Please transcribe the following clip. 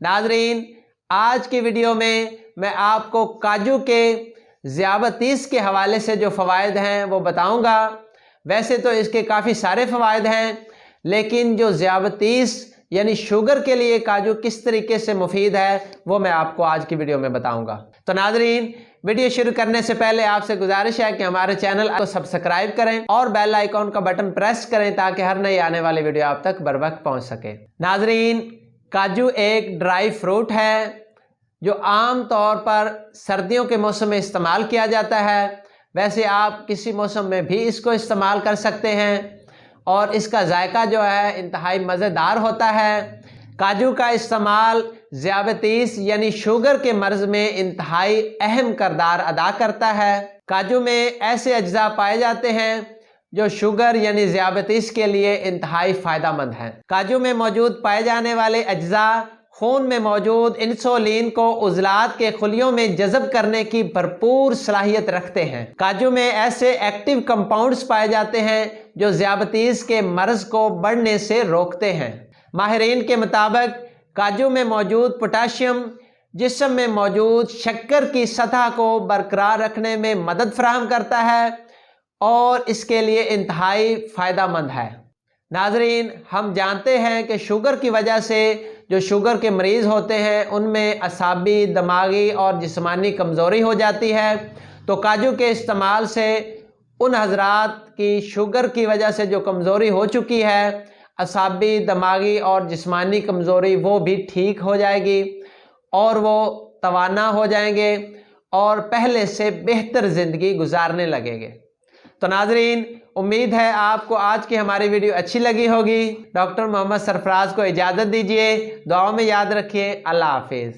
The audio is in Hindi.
नाजरीन, आज की वीडियो में मैं आपको काजू के ज़ियाबतीस के हवाले से जो फ़वाइद हैं वो बताऊंगा। वैसे तो इसके काफ़ी सारे फ़वाइद हैं, लेकिन जो ज़ियाबतीस यानी शुगर के लिए काजू किस तरीके से मुफीद है वो मैं आपको आज की वीडियो में बताऊंगा। तो नाजरीन, वीडियो शुरू करने से पहले आपसे गुजारिश है कि हमारे चैनल को सब्सक्राइब करें और बेल आइकॉन का बटन प्रेस करें ताकि हर नई आने वाली वीडियो आप तक बर वक्त पहुंच सके। नाजरीन, काजू एक ड्राई फ्रूट है जो आम तौर पर सर्दियों के मौसम में इस्तेमाल किया जाता है। वैसे आप किसी मौसम में भी इसको इस्तेमाल कर सकते हैं और इसका जायका जो है इंतहाई मज़ेदार होता है। काजू का इस्तेमाल ज़ियाबतीस यानी शुगर के मर्ज़ में इंतहाई अहम किरदार अदा करता है। काजू में ऐसे अज्जा पाए जाते हैं जो शुगर यानी ज़ियाबतीस के लिए इंतहाई फ़ायदेमंद हैं। काजू में मौजूद पाए जाने वाले अज्जा खून में मौजूद इंसुलिन को उज़लात के खुलियों में जज़ब करने की भरपूर सलाहियत रखते हैं। काजू में ऐसे एक्टिव कंपाउंड्स पाए जाते हैं जो ज़ियाबतीस के मर्ज़ को बढ़ने से रोकते हैं। माहिरीन के मुताबिक काजू में मौजूद पोटाशियम जिस्म में मौजूद शक्कर की सतह को बरकरार रखने में मदद फराहम करता है और इसके लिए इंतहाई फ़ायदेमंद है। नाजरीन, हम जानते हैं कि शुगर की वजह से जो शुगर के मरीज़ होते हैं उनमें असाबी, दिमागी और जिस्मानी कमज़ोरी हो जाती है। तो काजू के इस्तेमाल से उन हजरात की शुगर की वजह से जो कमज़ोरी हो चुकी है, असाबी, दिमागी और जिस्मानी कमज़ोरी, वो भी ठीक हो जाएगी और वो तवाना हो जाएंगे और पहले से बेहतर ज़िंदगी गुजारने लगेंगे। तो नाजरीन, उम्मीद है आपको आज की हमारी वीडियो अच्छी लगी होगी। डॉक्टर मोहम्मद सरफराज को इजाज़त दीजिए। दुआओं में याद रखिए। अल्लाह हाफिज़।